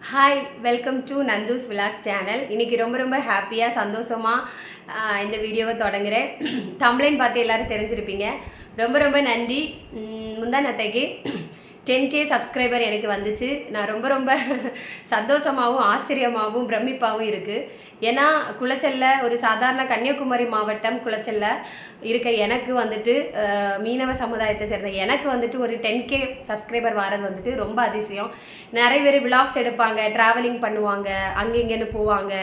Hi welcome to Nandhu's vlogs channel. இன்றைக்கி ரொம்ப ஹாப்பியாக சந்தோஷமாக இந்த வீடியோவை தொடங்குகிறேன். தம்ப்ளைன் பார்த்து எல்லோரும் தெரிஞ்சிருப்பீங்க. ரொம்ப நன்றி. முந்தா நேத்தைக்கு 10K சப்ஸ்கிரைபர் எனக்கு வந்துச்சு. நான் ரொம்ப சந்தோஷமாகவும் ஆச்சரியமாகவும் பிரமிப்பாகவும் இருக்குது. ஏன்னா குளச்சல்ல ஒரு சாதாரண கன்னியாகுமரி மாவட்டம் குளச்சல்ல இருக்க எனக்கு வந்துட்டு மீனவ சமுதாயத்தை சேர்ந்த எனக்கு வந்துட்டு ஒரு 10K சப்ஸ்கிரைபர் வரது வந்துட்டு ரொம்ப அதிசயம். நிறைய பேர் விலாக்ஸ் எடுப்பாங்க, ட்ராவலிங் பண்ணுவாங்க, அங்கெங்கன்னு போவாங்க,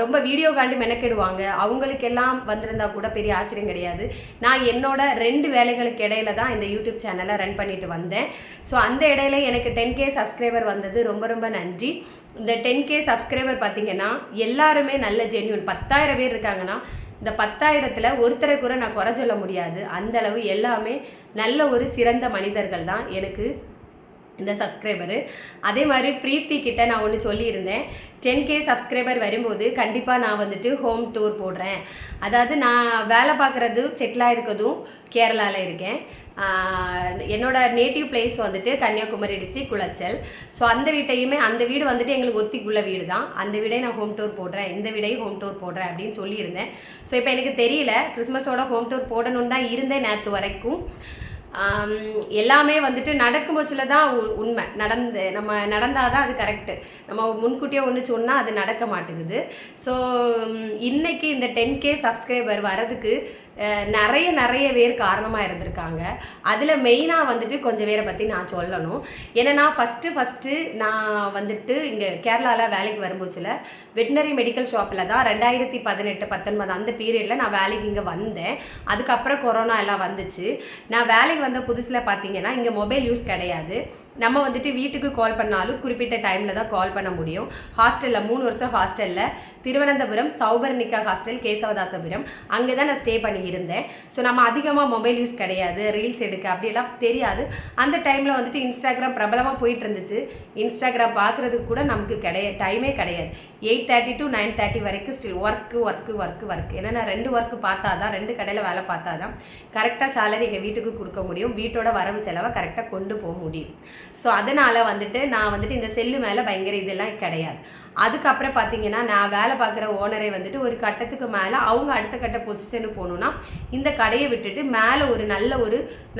ரொம்ப வீடியோ காண்டி மெனக்கெடுவாங்க. அவங்களுக்கெல்லாம் வந்திருந்தா கூட பெரிய ஆச்சரியம் கிடையாது. நான் என்னோட 2 வேலைகளுக்கு இடையில தான் இந்த யூடியூப் சேனலை ரன் பண்ணிட்டு வந்தேன். ஸோ அந்த இடையில எனக்கு 10K சப்ஸ்கிரைபர் வந்தது ரொம்ப நன்றி. இந்த 10K சப்ஸ்கிரைபர் பார்த்திங்கன்னா எல்லாருமே நல்ல ஜென்யூன். 10,000 பேர் இருக்காங்கன்னா இந்த 10,000ல் ஒருத்தரை கூட நான் குறை சொல்ல முடியாது. அந்தளவு எல்லாமே நல்ல ஒரு சிறந்த மனிதர்கள் தான் எனக்கு இந்த சப்ஸ்கிரைபரு. அதே மாதிரி பிரீத்தி கிட்ட நான் ஒன்று சொல்லியிருந்தேன், 10K சப்ஸ்கிரைபர் வரும்போது கண்டிப்பாக நான் வந்துட்டு ஹோம் டூர் போடுறேன். அதாவது நான் வேலை பார்க்குறது செட்டிலாக இருக்கிறதும் கேரளாவில் இருக்கேன். என்னோட நேட்டிவ் பிளேஸ் வந்துட்டு கன்னியாகுமரி டிஸ்ட்ரிக்ட் குளச்சல். ஸோ அந்த வீடு வந்துட்டு எங்களுக்கு ஒத்திக்குள்ள வீடு தான். அந்த வீடையும் நான் ஹோம் டூர் போடுறேன், இந்த வீடையும் ஹோம் டூர் போடுறேன் அப்படின்னு சொல்லியிருந்தேன். ஸோ இப்போ எனக்கு தெரியல, கிறிஸ்மஸோட ஹோம் டூர் போடணுன்னு தான் இருந்தேன் நேற்று வரைக்கும். எல்லாமே வந்துட்டு நடக்கும்போச்சில் தான் உண்மை. நம்ம நடந்தால் தான் அது கரெக்டு. நம்ம முன்கூட்டியே ஒன்று சொன்னால் அது நடக்க மாட்டேங்குது. ஸோ இன்றைக்கி இந்த 10K சப்ஸ்கிரைபர் வரதுக்கு நிறைய பேர் காரணமாக இருந்திருக்காங்க. அதில் மெயினாக வந்துட்டு கொஞ்சம் பேரை பற்றி நான் சொல்லணும். ஏன்னா ஃபஸ்ட்டு நான் வந்துட்டு இங்கே கேரளாவில் வேலைக்கு வரும்போச்சில் வெட்டினரி மெடிக்கல் ஷாப்பில் தான் 2018-19 அந்த பீரியடில் நான் வேலைக்கு இங்கே வந்தேன். அதுக்கப்புறம் கொரோனா எல்லாம் வந்துச்சு. நான் வேலைக்கு வந்த புதுசில் பார்த்தீங்கன்னா இங்கே மொபைல் யூஸ் கிடையாது. நம்ம வந்துட்டு வீட்டுக்கு கால் பண்ணாலும் குறிப்பிட்ட டைமில் தான் கால் பண்ண முடியும். ஹாஸ்டலில் 3 வருஷம் ஹாஸ்டலில் திருவனந்தபுரம் சௌபர்ணிகா ஹாஸ்டல் கேசவதாசபுரம் அங்கே தான் நான் ஸ்டே பண்ணி இருந்தேன். ஸோ நம்ம அதிகமாக மொபைல் யூஸ் கிடையாது, ரீல்ஸ் எடுக்க அப்படியெல்லாம் தெரியாது. அந்த டைமில் வந்துட்டு இன்ஸ்டாகிராம் பிரபலமாக போயிட்டு இருந்துச்சு. இன்ஸ்டாகிராம் பார்க்குறதுக்கு கூட நமக்கு டைமே கிடையாது. 8:30 to 9:30 வரைக்கும் ஸ்டில் ஒர்க்கு. ஏன்னா நான் 2 ஒர்க்கு பார்த்தா தான், 2 கடையில் வேலை பார்த்தா தான் கரெக்டாக சேலரி எங்கள் வீட்டுக்கு கொடுக்க முடியும், வீட்டோட வரவு செலவை கரெக்டாக கொண்டு போக முடியும். ஸோ அதனால் வந்துட்டு நான் வந்துட்டு இந்த செல்லு மேலே பயங்கர இதெல்லாம் கிடையாது. அதுக்கப்புறம் பார்த்தீங்கன்னா நான் வேலை பார்க்குற ஓனரை வந்துட்டு ஒரு கட்டத்துக்கு மேலே அவங்க அடுத்த கட்ட பொசிஷனுக்கு போகணுன்னா இந்த கடையை விட்டுட்டு மேலே ஒரு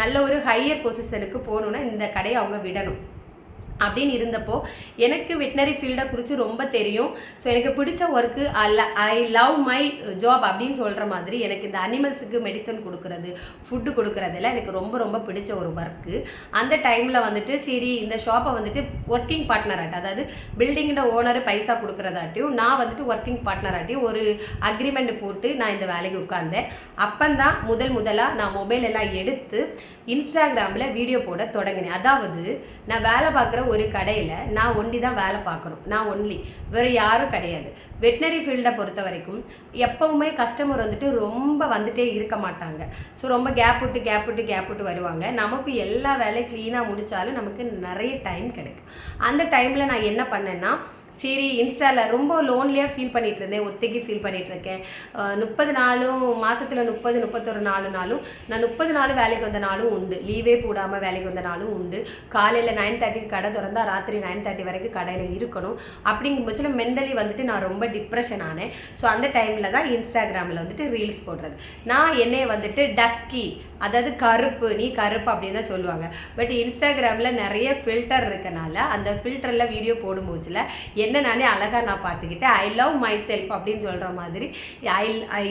நல்ல ஒரு ஹையர் பொசிஷனுக்கு போகணுன்னா இந்த கடையை அவங்க விடணும் அப்படின்னு இருந்தப்போ எனக்கு வெட்டினரி ஃபீல்டை குறித்து ரொம்ப தெரியும். ஸோ எனக்கு பிடிச்ச work I love my job அப்படின்னு சொல்கிற மாதிரி எனக்கு இந்த அனிமல்ஸுக்கு மெடிசன் கொடுக்குறது, ஃபுட்டு கொடுக்குறதெல்லாம் எனக்கு ரொம்ப பிடிச்ச ஒரு ஒர்க்கு. அந்த டைமில் வந்துட்டு சரி இந்த ஷாப்பை வந்துட்டு ஒர்க்கிங் பார்ட்னராட்டும், அதாவது பில்டிங்கோட ஓனர் பைசா கொடுக்குறதாட்டியும் நான் வந்துட்டு ஒர்க்கிங் பார்ட்னராட்டியும் ஒரு அக்ரிமெண்ட் போட்டு நான் இந்த வேலைக்கு உட்கார்ந்தேன். அப்போந்தான் முதலாக நான் மொபைல் எல்லாம் எடுத்து இன்ஸ்டாகிராமில் வீடியோ போட தொடங்கினேன். அதாவது நான் வேலை பார்க்குற ஒரு கடையில் நான் ஒண்டி தான் வேலை பார்க்கணும், நான் ஒன்லி, வேறு யாரும் கிடையாது. வெட்டினரி ஃபீல்டை பொறுத்த வரைக்கும் எப்பவுமே கஸ்டமர் வந்துட்டு ரொம்ப வந்துட்டே இருக்க மாட்டாங்க. ஸோ ரொம்ப கேப் விட்டு வருவாங்க. நமக்கு எல்லா வேலையும் க்ளீனாக முடித்தாலும் நமக்கு நிறைய டைம் கிடைக்கும். அந்த டைமில் நான் என்ன பண்ணேன்னா, சரி இன்ஸ்டாவில் ரொம்ப லோன்லியாக ஃபீல் பண்ணிகிட்டு இருந்தேன், ஒத்திக்கு ஃபீல் பண்ணிகிட்ருக்கேன். 30 நாளும் மாதத்தில் 31 நாளும் நான் 30 நாள் வேலைக்கு வந்த நாளும் உண்டு, லீவே போடாமல் வேலைக்கு வந்த நாளும் உண்டு. காலையில் 9:30 கடை திறந்தால் ராத்திரி 9:30 வரைக்கும் கடையில் இருக்கணும். அப்படிங்கும் பட்சத்தில் மென்டலி வந்துட்டு நான் ரொம்ப டிப்ரெஷன் ஆனேன். ஸோ அந்த டைமில் தான் இன்ஸ்டாகிராமில் வந்துட்டு ரீல்ஸ் போடுறது. நான் என்னைய வந்துட்டு டஸ்கி, அதாவது நீ கருப்பு அப்படின்னு தான் சொல்லுவாங்க. பட் இன்ஸ்டாகிராமில் நிறைய ஃபில்டர் இருக்கனால அந்த ஃபில்டரில் வீடியோ போடும்போதில் என்ன நானே அழகாக நான் பார்த்துக்கிட்டேன். ஐ லவ் மை செல்ஃப் அப்படின்னு சொல்கிற மாதிரி,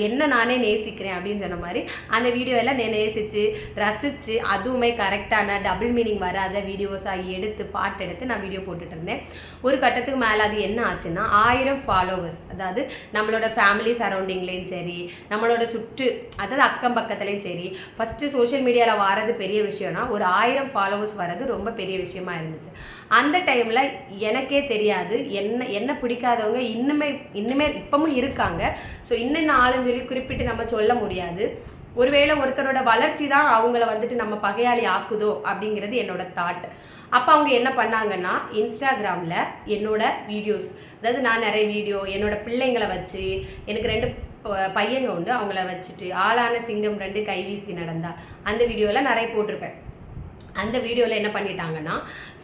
என்ன நானே நேசிக்கிறேன் அப்படின்னு சொன்ன மாதிரி அந்த வீடியோவெல்லாம் நான் நேசித்து ரசித்து அதுவுமே கரெக்டான டபுள் மீனிங் வராத வீடியோஸாக எடுத்து பாட்டு எடுத்து நான் வீடியோ போட்டுட்டு இருந்தேன். ஒரு கட்டத்துக்கு மேலே அது என்ன ஆச்சுன்னா 1000 ஃபாலோவர்ஸ், அதாவது நம்மளோட ஃபேமிலி சரௌண்டிங்லேயும் சரி, நம்மளோட அதாவது அக்கம் பக்கத்துலேயும் சரி, ஃபஸ்ட்டு சோஷியல் மீடியாவில் வரது பெரிய விஷயம்னா ஒரு 1000 ஃபாலோவர்ஸ் வரது ரொம்ப பெரிய விஷயமா இருந்துச்சு. அந்த டைமில் எனக்கே தெரியாது என்ன பிடிக்காதவங்க இன்னுமே இப்பவும் இருக்காங்க. ஸோ இன்னும் 4 சொல்லி குறிப்பிட்டு நம்ம சொல்ல முடியாது. ஒருவேளை ஒருத்தரோட வளர்ச்சி தான் அவங்கள வந்துட்டு நம்ம பகையாளி ஆக்குதோ அப்படிங்கிறது என்னோட தாட். அப்போ அவங்க என்ன பண்ணாங்கன்னா, இன்ஸ்டாகிராமில் என்னோட வீடியோஸ், அதாவது நான் நிறைய வீடியோ என்னோட பிள்ளைங்களை வச்சு, எனக்கு 2 பையங்க உண்டு, அவங்கள வச்சுட்டு ஆளான சிங்கம் 2 கைவீசி நடந்தா அந்த வீடியோலாம் நிறைய போட்டிருப்பேன். அந்த வீடியோவில் என்ன பண்ணிட்டாங்கன்னா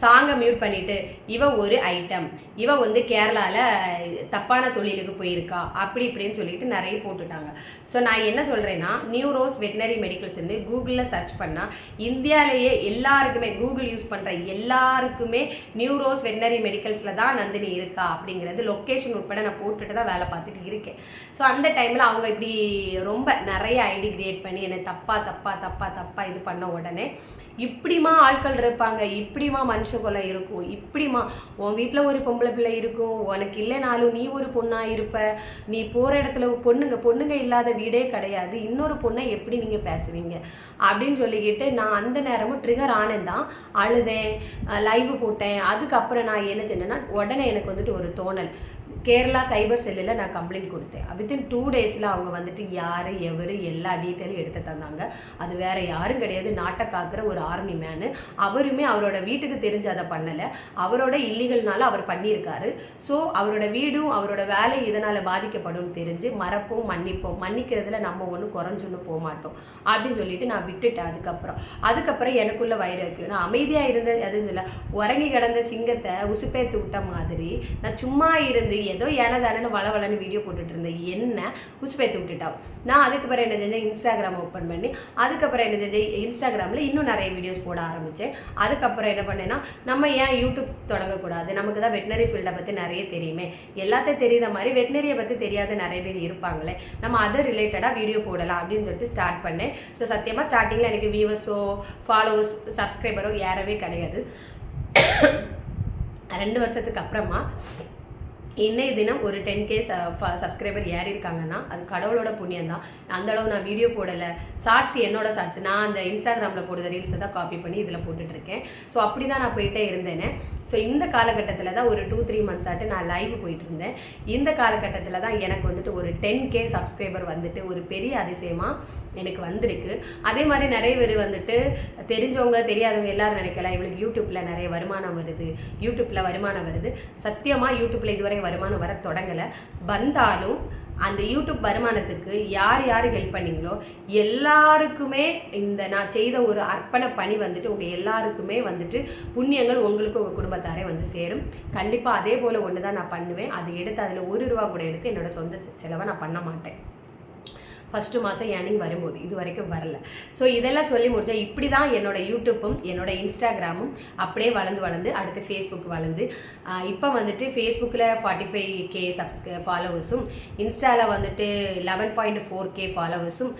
சாங்கை மியூட் பண்ணிவிட்டு இவ ஒரு ஐட்டம், இவ வந்து கேரளாவில் தப்பான தொழிலுக்கு போயிருக்கா அப்படி இப்படின்னு சொல்லிட்டு நிறைய போட்டுட்டாங்க. ஸோ நான் என்ன சொல்கிறேன்னா, நியூரோஸ் வெட்டினரி மெடிக்கல்ஸ்ன்னு கூகுளில் சர்ச் பண்ணால் இந்தியாவிலேயே எல்லாருக்குமே கூகுள் யூஸ் பண்ணுற எல்லாருக்குமே நியூரோஸ் வெட்டினரி மெடிக்கல்ஸில் தான் நந்தினி இருக்கா அப்படிங்கிறது லொக்கேஷன் உட்பட நான் போட்டுட்டு தான் வேலை பார்த்துட்டு இருக்கேன். ஸோ அந்த டைமில் அவங்க இப்படி ரொம்ப நிறைய ஐடி கிரியேட் பண்ணி என்னை தப்பாக இது பண்ண உடனே இப்படிமா ஆட்கள் இருப்பாங்க, இப்படிமா மனுஷ கொலை இருக்கும், இப்படிமா உன் வீட்டில் ஒரு பொம்பளை பிள்ளை இருக்கும், உனக்கு இல்லைனாலும் நீ ஒரு பொண்ணாக இருப்ப, நீ போகிற இடத்துல பொண்ணுங்க இல்லாத வீடே கிடையாது, இன்னொரு பொண்ணை எப்படி நீங்கள் பேசுவீங்க அப்படின்னு சொல்லிக்கிட்டு நான் அந்த நேரமும் ட்ரிகர் ஆனேன் தான், அழுதேன், லைவ் போட்டேன். அதுக்கப்புறம் நான் என்ன செஞ்சேன்னா உடனே எனக்கு வந்துட்டு ஒரு தோணல், கேரளா சைபர் செல்லில் நான் கம்ப்ளைண்ட் கொடுத்தேன். வித்தின் 2 days அவங்க வந்துட்டு யார் எவர் எல்லா டீட்டெயிலும் எடுத்து தந்தாங்க. அது வேறு யாரும் கிடையாது, நாட்டை காக்கிற ஒரு ஆர்மி மேனு. அவருமே அவரோட வீட்டுக்கு தெரிஞ்சு அதை பண்ணலை, அவரோட இல்லீகல்னால அவர் பண்ணியிருக்காரு. ஸோ அவரோட வீடும் அவரோட வேலை இதனால் பாதிக்கப்படும் தெரிஞ்சு மறப்போம் மன்னிக்கிறதுல நம்ம ஒன்றும் குறைஞ்சொன்னு போக மாட்டோம் அப்படின்னு சொல்லிட்டு நான் விட்டுட்டேன். அதுக்கப்புறம் எனக்குள்ள வைராக்கியம், நான் அமைதியாக இருந்தது அதுவும் இல்லை, உறங்கி கிடந்த சிங்கத்தை உசுப்பேத்து விட்ட மாதிரி நான் சும்மா இருந்து ஏதோ ஏனதானு வளவளன்னு வீடியோ போட்டுட்டு இருந்தேன். என்ன உசுப்பேத்து விட்டுட்டா. நான் அதுக்கப்புறம் என்ன செஞ்சேன், இன்ஸ்டாகிராம் ஓப்பன் பண்ணி அதுக்கப்புறம் என்ன செஞ்சேன், இன்ஸ்டாகிராமில் இன்னும் நிறைய வீடியோஸ் போட ஆரம்பித்தேன். அதுக்கப்புறம் என்ன பண்ணேன்னா, நம்ம ஏன் யூடியூப் தொடங்கக்கூடாது, நமக்கு தான் வெட்டினரி ஃபீல்டை பற்றி நிறைய தெரியுமே, எல்லாத்தையும் தெரியுத மாதிரி வெட்டினரியை பற்றி தெரியாத நிறைய பேர் இருப்பாங்களே, நம்ம அதை ரிலேட்டடாக வீடியோ போடலாம் அப்படின்னு சொல்லிட்டு ஸ்டார்ட் பண்ணேன். ஸோ சத்தியமாக ஸ்டார்டிங்கில் எனக்கு வியூவர்ஸோ ஃபாலோவர்ஸ் சப்ஸ்கிரைபரோ யாரவே கிடையாது. 2 வருஷத்துக்கு அப்புறமா இன்னைய தினம் ஒரு 10K சப்ஸ்கிரைபர் ஏறி இருக்காங்கன்னா அது கடவுளோட புண்ணியம் தான். அந்தளவு நான் வீடியோ போடலை, ஷார்ட்ஸ் என்னோட ஷார்ட்ஸ் நான் அந்த இன்ஸ்டாகிராமில் போடுற ரீல்ஸை தான் காப்பி பண்ணி இதில் போட்டுட்ருக்கேன். ஸோ அப்படி தான் நான் போயிட்டே இருந்தேனே. ஸோ இந்த காலகட்டத்தில் தான் ஒரு 2-3 months ஆட்டு நான் லைவ் போயிட்டு இருந்தேன். இந்த காலகட்டத்தில் தான் எனக்கு வந்துட்டு ஒரு 10K சப்ஸ்கிரைபர் வந்துட்டு ஒரு பெரிய அதிசயமாக எனக்கு வந்திருக்கு. அதே மாதிரி நிறைய பேர் வந்துட்டு தெரிஞ்சவங்க தெரியாதவங்க எல்லாரும் நினைக்கலாம் இவளுக்கு யூடியூப்பில் நிறைய வருமானம் வருது. சத்தியமாக யூடியூப்பில் இதுவரை வருமானம் வர தொடங்கலை. வந்தாலும் அந்த யூடியூப் வருமானத்துக்கு யார் ஹெல்ப் பண்ணீங்களோ எல்லாருக்குமே இந்த நான் செய்த ஒரு அர்ப்பண பணி வந்துட்டு உங்கள் எல்லாருக்குமே வந்துட்டு புண்ணியங்கள் உங்களுக்கு உங்கள் குடும்பத்தாரே வந்து சேரும். கண்டிப்பாக அதே போல் ஒன்று தான் நான் பண்ணுவேன். அதை எடுத்து அதில் ₹1 கூட எடுத்து என்னோடய சொந்த செலவை நான் பண்ண மாட்டேன். ஃபஸ்ட்டு மாதம் ஏர்னிங் வரும்போது இது வரைக்கும் வரல. ஸோ இதெல்லாம் சொல்லி முடித்தா இப்படி தான் என்னோடய யூடியூப்பும் என்னோடய இன்ஸ்டாகிராமும் அப்படியே வளர்ந்து அடுத்து ஃபேஸ்புக் வளர்ந்து இப்போ வந்துட்டு ஃபேஸ்புக்கில் 45K ஃபாலோவர்ஸும், இன்ஸ்டாவில் வந்துட்டு 11.4K ஃபாலோவர்ஸும்,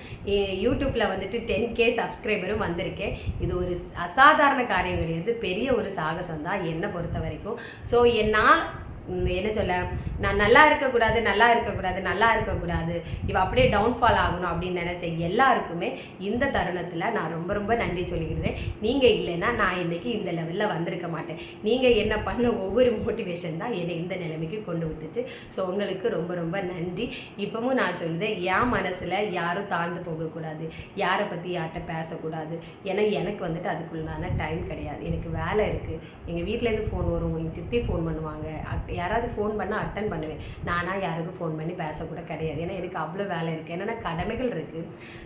யூடியூப்பில் வந்துட்டு 10K சப்ஸ்கிரைபரும் வந்திருக்கேன். இது ஒரு அசாதாரண காரியம் கிடையாது, பெரிய ஒரு சாகசம் தான் என்னை பொறுத்த வரைக்கும். ஸோ நான் என்ன சொல்ல, நான் நல்லா இருக்கக்கூடாது இவ அப்படியே டவுன்ஃபால் ஆகணும் அப்படின்னு நினச்ச எல்லாருக்குமே இந்த தருணத்தில் நான் ரொம்ப நன்றி சொல்லிக்கிறேன். நீங்கள் இல்லைன்னா நான் இன்றைக்கி இந்த லெவலில் வந்திருக்க மாட்டேன். நீங்கள் என்ன பண்ண ஒவ்வொரு மோட்டிவேஷன் தான் என்னை இந்த நிலைமைக்கு கொண்டு விட்டுச்சு. ஸோ உங்களுக்கு ரொம்ப நன்றி. இப்போவும் நான் சொல்லுதேன், என் மனசில் யாரும் தாழ்ந்து போகக்கூடாது, யாரை பற்றி யார்கிட்ட பேசக்கூடாது. ஏன்னா எனக்கு வந்துட்டு அதுக்குள்ளான டைம் கிடையாது, எனக்கு வேலை இருக்குது. எங்கள் வீட்டிலேருந்து ஃபோன் வரும், எங்கள் சித்தி ஃபோன் பண்ணுவாங்க, யாராவது ஃபோன் பண்ணால் அட்டன் பண்ணுவேன். நானாக யாருக்கும் ஃபோன் பண்ணி பேசக்கூட கிடையாது. ஏன்னா எனக்கு அவ்வளோ வேலை இருக்குது, என்னென்னா கடமைகள் இருக்குது.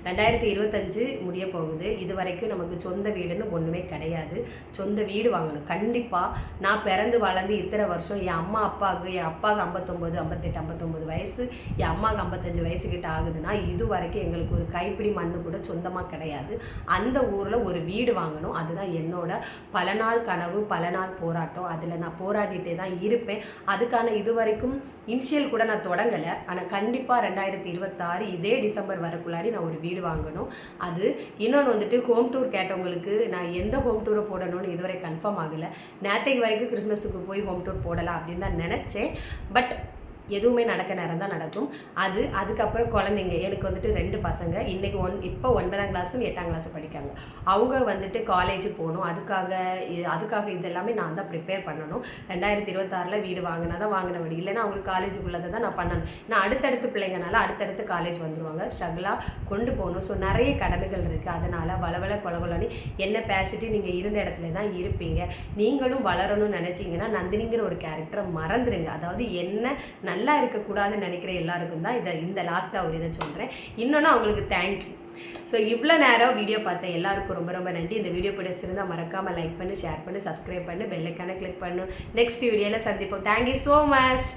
2025 முடிய போகுது. இது வரைக்கும் நமக்கு சொந்த வீடுன்னு ஒன்றுமே கிடையாது. சொந்த வீடு வாங்கணும் கண்டிப்பாக. நான் பிறந்து வளர்ந்து இத்தனை வருஷம் என் அப்பாவுக்கு 59, 58, 59 வயசு, என் அம்மாவுக்கு 55 வயசுக்கிட்ட ஆகுதுன்னா இது வரைக்கும் எங்களுக்கு ஒரு கைப்பிடி மண்ணு கூட சொந்தமாக கிடையாது. அந்த ஊரில் ஒரு வீடு வாங்கணும், அதுதான் என்னோட பல நாள் கனவு, பல நாள் போராட்டம். அதில் நான் போராடிட்டே தான் இருப்பேன். அதுக்கான இது வரைக்கும் இனிஷியல் கூட நான் தொடங்கலை. ஆனால் கண்டிப்பாக 2026 இதே டிசம்பர் வரக்குள்ளாடி நான் ஒரு வீடு வாங்கணும். அது இன்னொன்று வந்துட்டு ஹோம் டூர் கேட்டவங்களுக்கு நான் எந்த ஹோம் டூரை போடணும்னு இதுவரை கன்ஃபார்ம் ஆகலை. நேற்றைக்கு வரைக்கும் கிறிஸ்மஸுக்கு போய் ஹோம் டூர் போடலாம் அப்படின்னு தான் நினச்சேன். பட் எதுவுமே நடக்க நேரம் தான் நடக்கும். அதுக்கப்புறம் குழந்தைங்க எனக்கு வந்துட்டு 2 பசங்க இன்றைக்கி இப்போ 9ஆம் கிளாஸும் 8ஆம் கிளாஸும் படிக்காங்க. அவங்க வந்துட்டு காலேஜு போகணும். அதுக்காக இதெல்லாமே நான் தான் ப்ரிப்பேர் பண்ணணும். 2026 வீடு வாங்கினா தான் வாங்கின வீடு, இல்லைன்னா அவங்களுக்கு காலேஜுக்குள்ளதை தான் நான் பண்ணணும். நான் அடுத்தடுத்து பிள்ளைங்கனால அடுத்தடுத்து காலேஜ் வந்துடுவாங்க, ஸ்ட்ரகிளாக கொண்டு போகணும். ஸோ நிறைய கடமைகள் இருக்குது. அதனால் வளவள கொலகொலன்னு என்ன பேசிட்டு நீங்கள் இருந்த இடத்துல தான் இருப்பீங்க. நீங்களும் வளரணும்னு நினச்சிங்கன்னா நந்தினிங்கிற ஒரு கேரக்டரை மறந்துடுங்க. அதாவது என்ன நல்லா இருக்கக்கூடாதுன்னு நினைக்கிற எல்லாருக்கும் தான் இந்த லாஸ்ட்டாக ஒரு இதை சொல்கிறேன். இன்னொன்று அவங்களுக்கு தேங்க்யூ. ஸோ இவ்வளோ நேரம் வீடியோ பார்த்த எல்லாருக்கும் ரொம்ப ரொம்ப நன்றி. இந்த வீடியோ பிடிச்சிருந்தால் மறக்காமல் லைக் பண்ணு, ஷேர் பண்ணு, சப்ஸ்கிரைப் பண்ணு, பெல் ஐக்கானை கிளிக் பண்ணு. நெக்ஸ்ட் வீடியோவில் சந்திப்போம். Thank you so much.